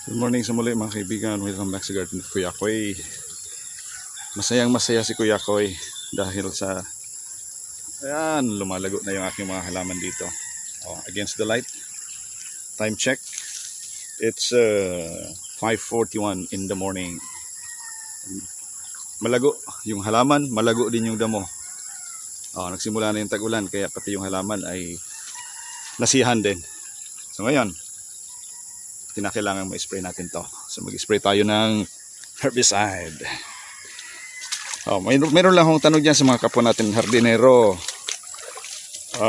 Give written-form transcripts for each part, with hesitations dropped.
Good morning sa muli mga kaibigan. Welcome back sa garden of Kuya Koy. Masayang masaya si Kuya Koy dahil sa ayan, lumalago na yung aking mga halaman dito. Against the light. Time check. It's 5:41 in the morning. Malago yung halaman, malago din yung damo. Nagsimula na yung tag-ulan kaya pati yung halaman ay nasihan din. So ngayon, kinakailangan ma-spray natin to. So mag-spray tayo ng herbicide. Mayroon lang akong tanong dyan sa mga kapwa natin hardinero.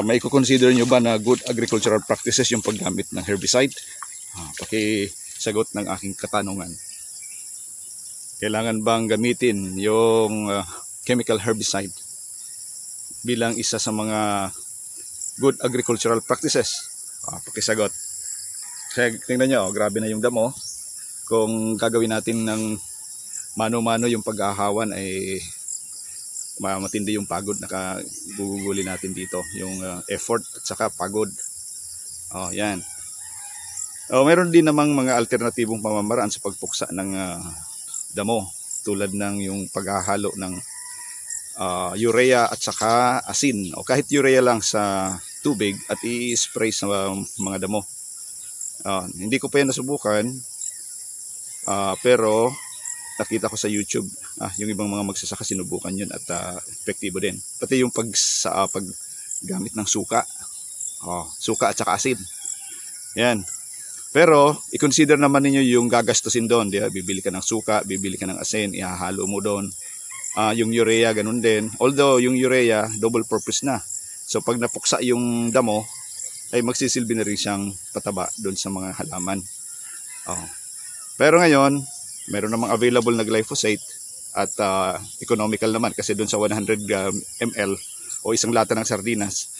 May i-consider nyo ba na good agricultural practices yung paggamit ng herbicide? Pakisagot ng aking katanungan. Kailangan bang gamitin yung chemical herbicide bilang isa sa mga good agricultural practices? Pakisagot. Kasi tingnan nyo, grabe na yung damo. Kung gagawin natin ng mano-mano yung pag-ahawan ay matindi yung pagod na guguguli natin dito. Yung effort at saka pagod. Yan. Meron din namang mga alternatibong pamamaraan sa pagpuksa ng damo. Tulad ng yung paghahalo ng urea at saka asin. O kahit urea lang sa tubig at i-spray sa mga damo. Hindi ko pa yan nasubukan, pero nakita ko sa YouTube yung ibang mga magsasaka sinubukan yun at epektibo din. Pati yung paggamit ng suka, suka at saka asin. Yan. Pero i-consider naman niyo yung gagastusin doon. Bibili ka ng suka, bibili ka ng asin, ihahalo mo doon. Yung urea ganun din. Although yung urea double purpose na. So pag napuksa yung damo, ay magsisilbi na rin siyang pataba doon sa mga halaman. Pero ngayon, meron namang available na glyphosate at economical naman kasi doon sa 100 ml o isang lata ng sardinas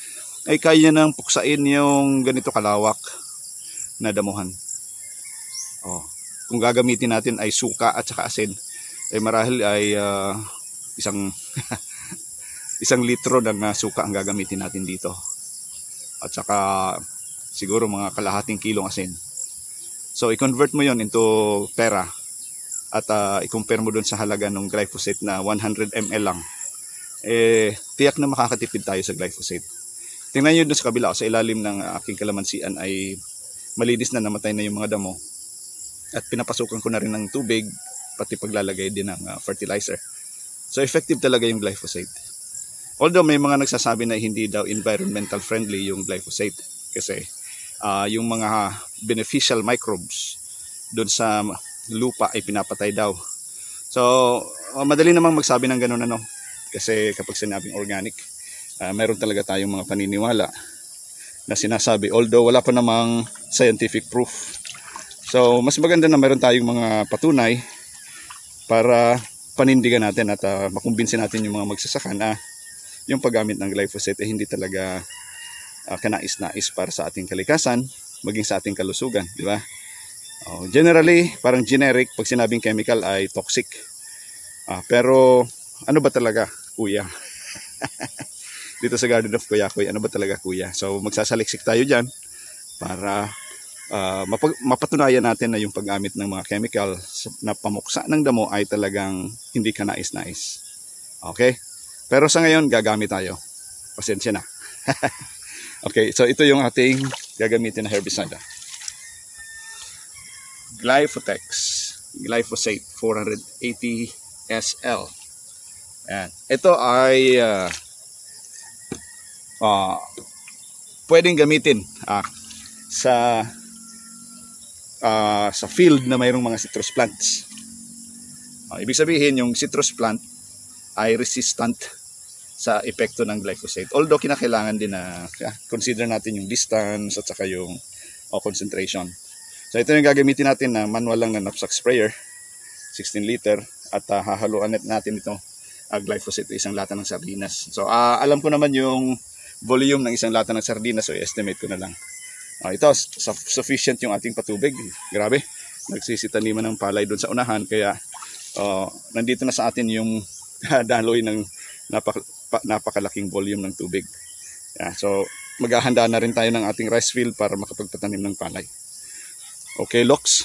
ay kaya nang puksain yung ganito kalawak na damuhan. Kung gagamitin natin ay suka at saka asin, ay marahil ay isang isang litro ng suka ang gagamitin natin dito. At saka siguro mga kalahating kilong asin. So i-convert mo yon into pera at i-compare mo dun sa halaga ng glyphosate na 100 ml lang. Tiyak na makakatipid tayo sa glyphosate. Tingnan nyo dun sa kabila, sa ilalim ng aking kalamansian ay malinis na, namatay na yung mga damo. At pinapasukan ko na rin ng tubig, pati paglalagay din ng fertilizer. So effective talaga yung glyphosate. Although may mga nagsasabi na hindi daw environmental friendly yung glyphosate kasi yung mga beneficial microbes doon sa lupa ay pinapatay daw. So madali namang magsabi ng ganun kasi kapag sinabing organic, meron talaga tayong mga paniniwala na sinasabi although wala pa namang scientific proof. So mas maganda na meron tayong mga patunay para panindigan natin at makumbinsin natin yung mga magsasaka na yung paggamit ng glyphosate ay hindi talaga kanais-nais para sa ating kalikasan, maging sa ating kalusugan, di ba? Generally, parang generic, pag sinabing chemical ay toxic. Pero ano ba talaga, kuya? Dito sa Garden of Kuya Koy, ano ba talaga, kuya? So magsasaliksik tayo dyan para mapatunayan natin na yung paggamit ng mga chemical na pamuksa ng damo ay talagang hindi kanais-nais. Okay? Pero sa ngayon, gagamit tayo. Pasensya na. Okay, so ito yung ating gagamitin na herbicide. Glyphosate 480 SL. Ayan. Ito ay pwedeng gamitin sa field na mayroong mga citrus plants. Ibig sabihin, yung citrus plant ay resistant sa epekto ng glyphosate. Although kinakailangan din na consider natin yung distance at saka yung concentration. So ito yung gagamitin natin na manual lang na knapsack sprayer, 16 liter at hahaluan natin ito glyphosate isang lata ng sardinas. So alam ko naman yung volume ng isang lata ng sardinas, so i-estimate ko na lang. Ito sufficient yung ating patubig. Grabe, nagsisitaniman ng palay doon sa unahan kaya nandito na sa atin yung daloy ng napakalaking volume ng tubig. So maghahanda na rin tayo ng ating rice field para makapagpatanim ng palay. Okay, Lox.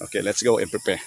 Okay, let's go and prepare.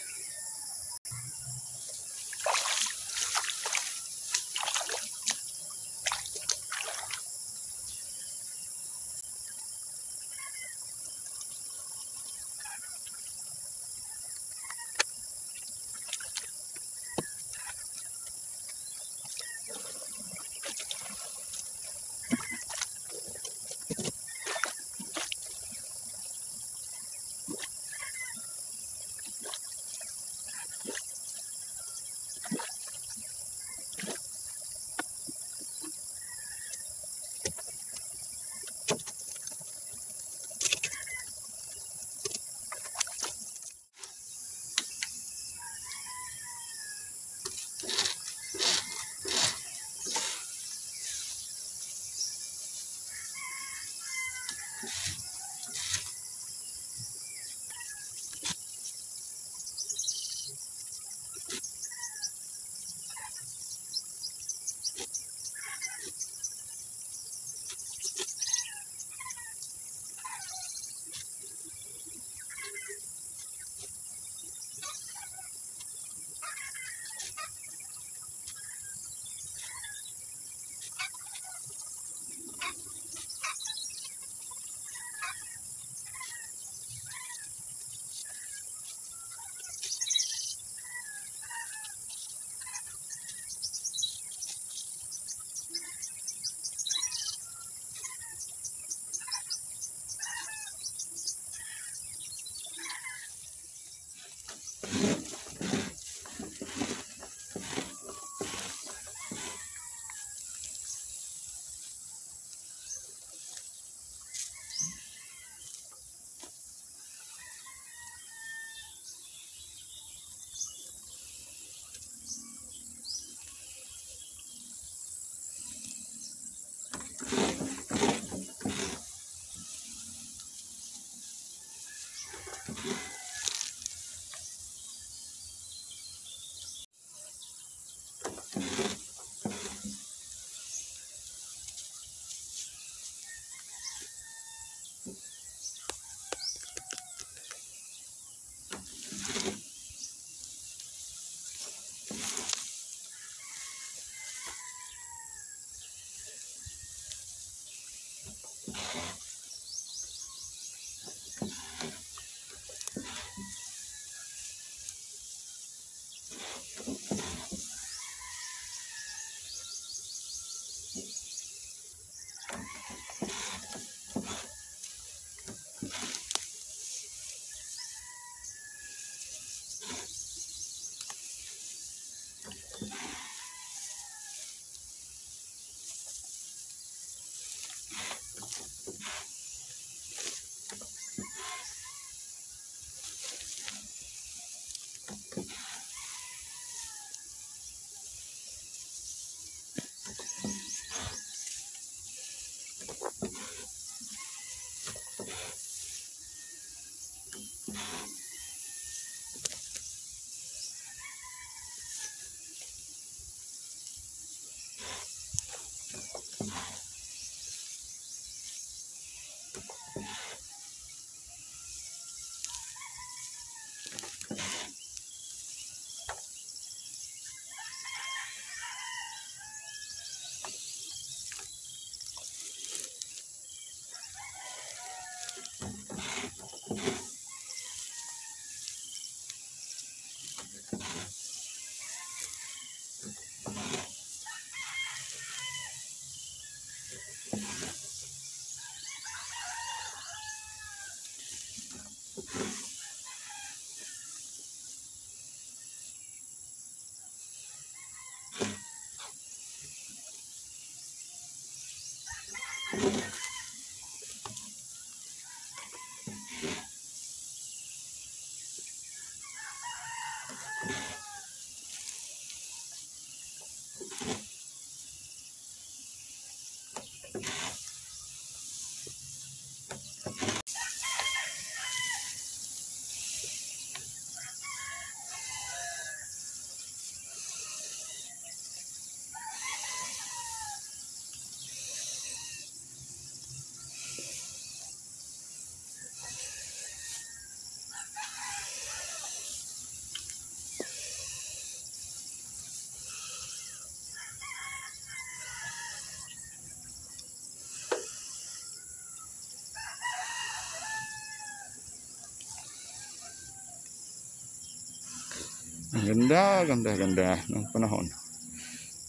Ang ganda ng panahon.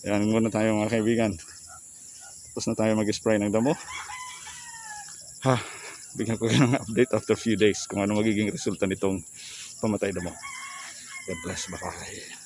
Yan muna tayo mga kaibigan. Tapos na tayo mag-spray ng damo. Bigyan ko kayo ng update after few days kung ano magiging resulta nitong pamatay damo. God bless. Bye.